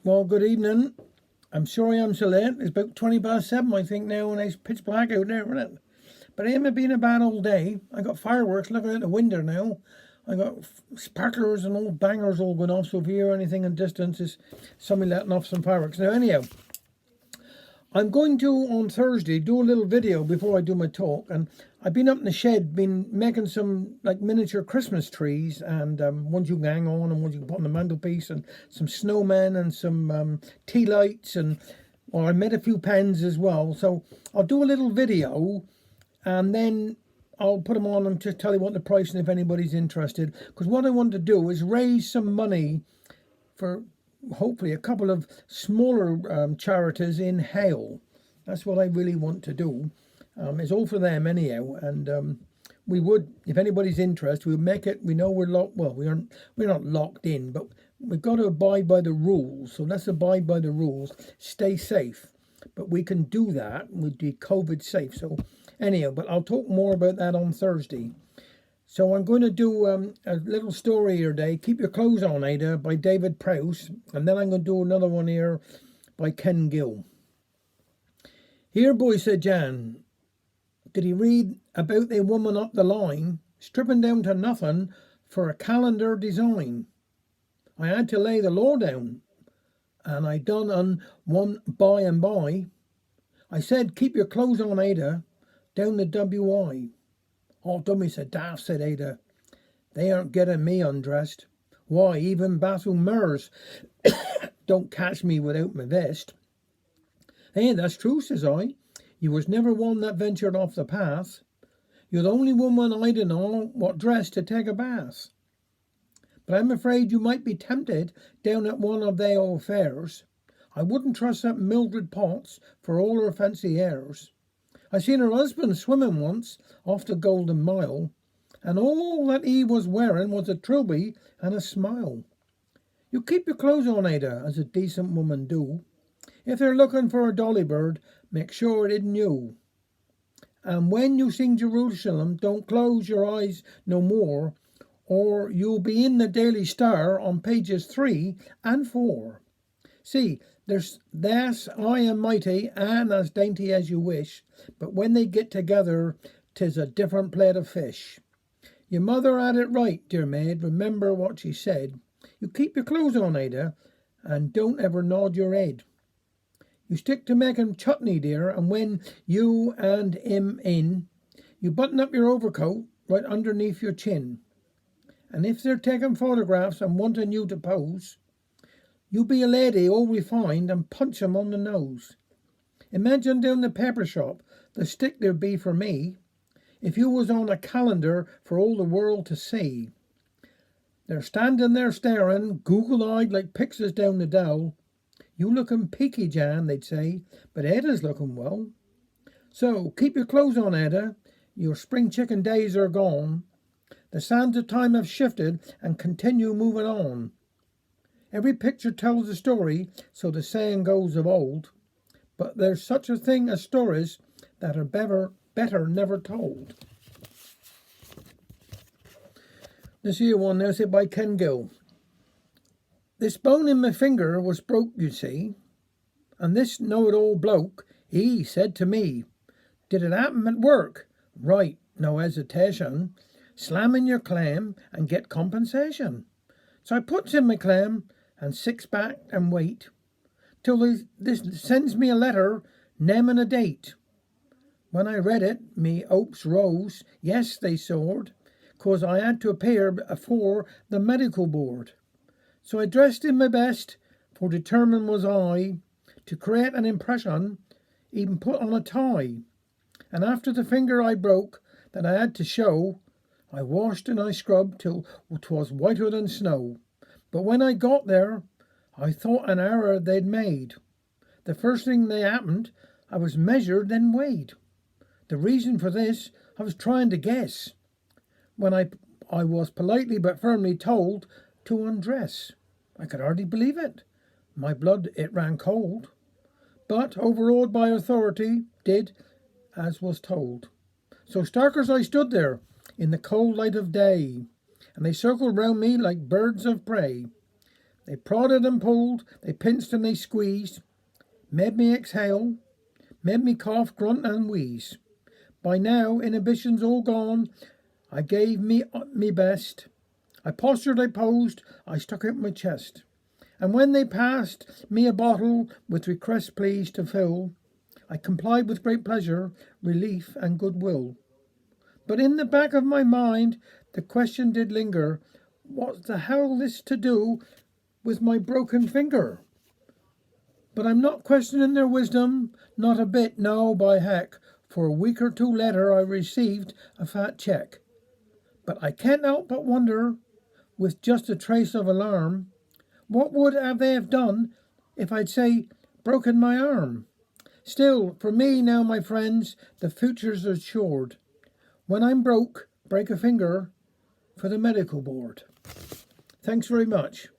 Well, good evening. I'm sorry I'm so late. It's about 20 past 7, I think, now, and it's pitch black out there, isn't it? But it ain't been a bad old day. I got fireworks looking out the window now. I got sparklers and old bangers all going off, so if you hear anything in distance, it's somebody letting off some fireworks. Now, anyhow, I'm going to, on Thursday, do a little video before I do my talk, and I've been up in the shed, been making some like miniature Christmas trees, and ones you can hang on and ones you can put on the mantelpiece, and some snowmen and some tea lights, and well, I made a few pens as well. So I'll do a little video, and then I'll put them on and just tell you what the price and if anybody's interested. Because what I want to do is raise some money for hopefully a couple of smaller charities in Hale. That's what I really want to do. It's all for them anyhow, and we would, if anybody's interested, we'll make it. We know we're locked. Well, we're not locked in, but we've got to abide by the rules. So let's abide by the rules. Stay safe, but we can do that. We'd be COVID safe. So anyhow, but I'll talk more about that on Thursday. So I'm going to do a little story here today. Keep Your Clothes On, Ada, by David Prowse. And then I'm going to do another one here by Ken Gill. Here, boy, said Jan. Did he read about a woman up the line, stripping down to nothing for a calendar design? I had to lay the law down, and I done on one by and by. I said, keep your clothes on, Ada, down the WI. Oh, dummy, said Daft, said Ada. They aren't getting me undressed. Why, even bathroom mirrors don't catch me without my vest. Hey, that's true, says I. You was never one that ventured off the path. You're the only woman I know what dressed to take a bath. But I'm afraid you might be tempted down at one of they old fairs. I wouldn't trust that Mildred Potts for all her fancy airs. I seen her husband swimming once off the Golden Mile, and all that he was wearing was a trilby and a smile. You keep your clothes on, Ada, as a decent woman do. If they're looking for a dolly bird, make sure it isn't you. And when you sing Jerusalem, don't close your eyes no more, or you'll be in the Daily Star on pages 3 and 4. See, there's I am mighty and as dainty as you wish, but when they get together, 'tis a different plate of fish. Your mother had it right, dear maid, remember what she said. You keep your clothes on, Ada, and don't ever nod your head. You stick to making chutney, dear, and when you and him in, you button up your overcoat right underneath your chin. And if they're taking photographs and wanting you to pose, you be a lady all refined and punch 'em on the nose. Imagine down the pepper shop the stick there'd be for me if you was on a calendar for all the world to see. They're standing there staring, goggle-eyed like pixies down the dell. You looking peaky, Jan, they'd say, but Eda's looking well. So keep your clothes on, Ada. Your spring chicken days are gone. The sands of time have shifted and continue moving on. Every picture tells a story, so the saying goes of old. But there's such a thing as stories that are better never told. This here one now said by Ken Gill. This bone in my finger was broke, you see, and this know-it-all bloke, he said to me, did it happen at work? Right, no hesitation. Slam in your clam and get compensation. So I puts in my clam and sits back and wait till this sends me a letter naming a date. When I read it, me hopes rose. Yes, they soared, 'cause I had to appear before the medical board. So I dressed in my best, for determined was I to create an impression, even put on a tie. And after the finger I broke that I had to show, I washed and I scrubbed till 'twas whiter than snow. But when I got there, I thought an error they'd made. The first thing that happened, I was measured and weighed. The reason for this I was trying to guess, when I was politely but firmly told to undress. I could hardly believe it. My blood, it ran cold. But, overawed by authority, did as was told. So stark as I stood there, in the cold light of day, and they circled round me like birds of prey. They prodded and pulled, they pinched and they squeezed, made me exhale, made me cough, grunt and wheeze. By now, inhibitions all gone, I gave me best. I postured, I posed, I stuck out my chest. And when they passed me a bottle with request please to fill, I complied with great pleasure, relief and goodwill. But in the back of my mind, the question did linger, what the hell this to do with my broken finger? But I'm not questioning their wisdom, not a bit, no, by heck. For a week or two later I received a fat check. But I can't help but wonder, with just a trace of alarm, what would they have done if I'd say broken my arm? Still, for me now, my friends, the future's assured. When I'm broke, break a finger for the medical board. Thanks very much.